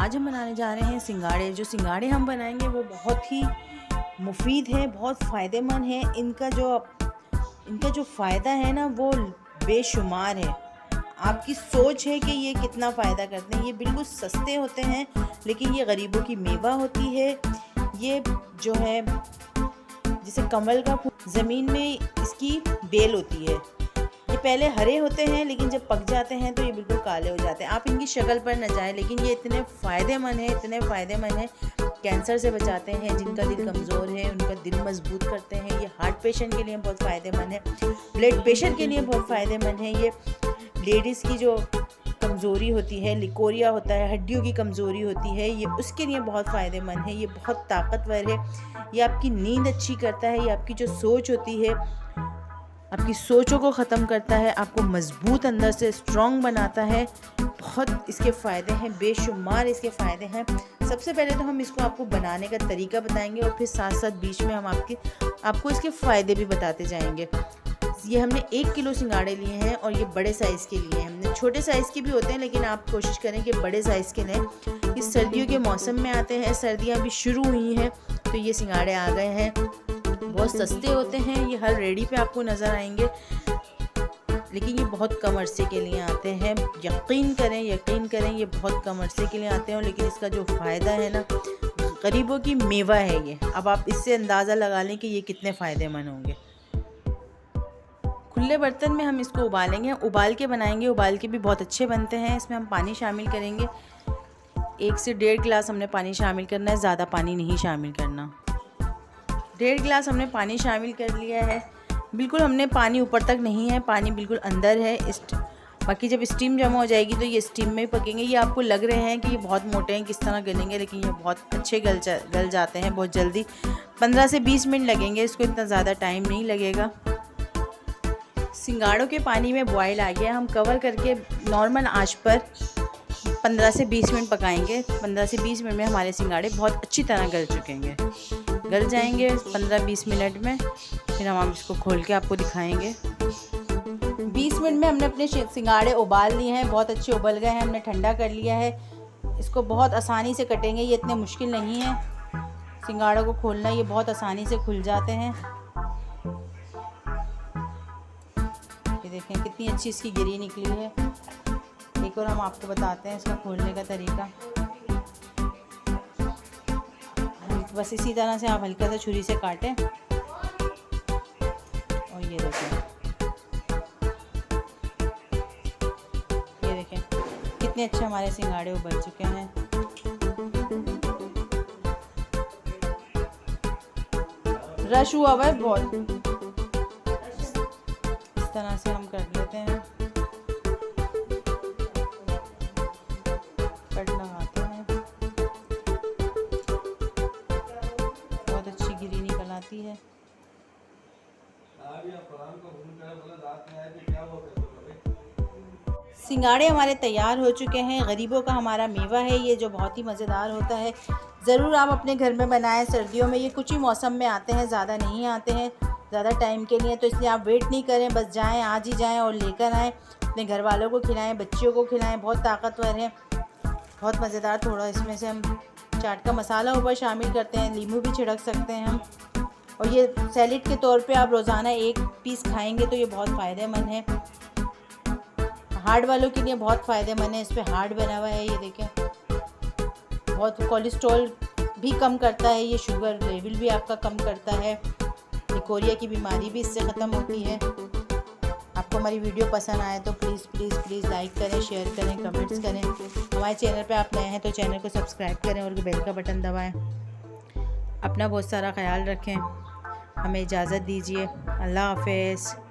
आज हम बनाने जा रहे हैं सिंगाड़े। जो सिंगाड़े हम बनाएंगे वो बहुत ही मुफीद है, बहुत फ़ायदेमंद है। इनका जो फ़ायदा है ना वो बेशुमार है। आपकी सोच है कि ये कितना फ़ायदा करते हैं। ये बिल्कुल सस्ते होते हैं लेकिन ये गरीबों की मेवा होती है। ये जो है जिसे कमल का फूल, ज़मीन में इसकी बेल होती है। ये पहले हरे होते हैं लेकिन जब पक जाते हैं तो ये बिल्कुल काले हो जाते हैं। आप इनकी शक्ल पर न जाएं, लेकिन ये इतने फ़ायदेमंद हैं। कैंसर से बचाते हैं, जिनका दिल कमज़ोर है उनका दिल मजबूत करते हैं। ये हार्ट पेशेंट के लिए बहुत फ़ायदेमंद है, ब्लड प्रेशर के लिए बहुत फ़ायदेमंद है। ये लेडीज़ की जो कमज़ोरी होती है, लिकोरिया होता है, हड्डियों की कमज़ोरी होती है, ये उसके लिए बहुत फ़ायदेमंद है। ये बहुत ताकतवर है। ये आपकी नींद अच्छी करता है। ये आपकी जो सोच होती है, आपकी सोचों को ख़त्म करता है, आपको मज़बूत अंदर से स्ट्रॉन्ग बनाता है। बहुत इसके फ़ायदे हैं, बेशुमार इसके फ़ायदे हैं। सबसे पहले तो हम इसको आपको बनाने का तरीका बताएंगे और फिर साथ साथ बीच में हम आपको इसके फ़ायदे भी बताते जाएंगे। ये हमने 1 किलो सिंगाड़े लिए हैं और ये बड़े साइज़ के लिए हैं। हमने छोटे साइज़ के भी होते हैं लेकिन आप कोशिश करें कि बड़े साइज़ के लें। इस सर्दियों के मौसम में आते हैं, सर्दियाँ भी शुरू हुई हैं तो ये सिंगाड़े आ गए हैं। बहुत सस्ते होते हैं, ये हर रेडी पे आपको नज़र आएंगे लेकिन ये बहुत कम अरसे के लिए आते हैं। यकीन करें ये बहुत कम अरसे के लिए आते हैं। लेकिन इसका जो फ़ायदा है ना, गरीबों की मेवा है ये। अब आप इससे अंदाज़ा लगा लें कि ये कितने फ़ायदेमंद होंगे। खुले बर्तन में हम इसको उबालेंगे, उबाल के बनाएंगे। उबाल के भी बहुत अच्छे बनते हैं। इसमें हम पानी शामिल करेंगे, 1 से 1.5 गिलास हमने पानी शामिल करना है, ज़्यादा पानी नहीं शामिल करना। 1.5 गिलास हमने पानी शामिल कर लिया है। बिल्कुल हमने पानी ऊपर तक नहीं है, पानी बिल्कुल अंदर है। बाकी जब स्टीम जमा हो जाएगी तो ये स्टीम में ही पकेंगे। ये आपको लग रहे हैं कि ये बहुत मोटे हैं, किस तरह गलेंगे, लेकिन ये बहुत अच्छे गल जाते हैं बहुत जल्दी। 15 से 20 मिनट लगेंगे, इसको इतना ज़्यादा टाइम नहीं लगेगा। सिंगाड़ों के पानी में बॉयल आ गया। हम कवर करके नॉर्मल आंच पर 15 से 20 मिनट पकाएंगे। 15 से 20 मिनट में हमारे सिंगाड़े बहुत अच्छी तरह गल जाएंगे 15-20 मिनट में। फिर हम इसको खोल के आपको दिखाएंगे। 20 मिनट में हमने अपने सिंगाड़े उबाल लिए हैं, बहुत अच्छे उबल गए हैं। हमने ठंडा कर लिया है। इसको बहुत आसानी से कटेंगे, ये इतने मुश्किल नहीं है सिंगाड़ों को खोलना, ये बहुत आसानी से खुल जाते हैं। ये देखें कितनी अच्छी इसकी गिरी निकली है। एक और हम आपको बताते हैं इसका खोलने का तरीका। बस इसी तरह से आप हल्का सा छुरी से काटें और ये देखें कितने अच्छे हमारे सिंगाड़े उबल चुके हैं। रश हुआ हुआ है बहुत। इस तरह से हम कर लेते हैं, कट लगाते हैं, बहुत अच्छी गिरी निकल आती है। सिंगाड़े हमारे तैयार हो चुके हैं। गरीबों का हमारा मेवा है ये, जो बहुत ही मज़ेदार होता है। ज़रूर आप अपने घर में बनाएं। सर्दियों में ये कुछ ही मौसम में आते हैं, ज़्यादा नहीं आते हैं ज़्यादा टाइम के लिए, तो इसलिए आप वेट नहीं करें, बस जाएं, आज ही जाएं और लेकर आएँ। अपने घर वालों को खिलाएं, बच्चियों को खिलाएं। बहुत ताकतवर है, बहुत मज़ेदार। थोड़ा इसमें से हम चाट का मसाला ऊपर शामिल करते हैं, नींबू भी छिड़क सकते हैं हम। और ये सैलेड के तौर पे आप रोज़ाना 1 पीस खाएंगे तो ये बहुत फ़ायदेमंद है। हार्ट वालों के लिए बहुत फ़ायदेमंद है, इस पर हार्ट बना हुआ है। ये देखें बहुत कोलेस्ट्रॉल भी कम करता है, ये शुगर लेवल भी आपका कम करता है, लिकोरिया की बीमारी भी इससे ख़त्म होती है। आपको हमारी वीडियो पसंद आए तो प्लीज़ लाइक करें, शेयर करें, कमेंट्स करें। हमारे चैनल पे आप नए हैं तो चैनल को सब्सक्राइब करें और बेल का बटन दबाएं। अपना बहुत सारा ख्याल रखें। हमें इजाज़त दीजिए। अल्लाह हाफ़िज़।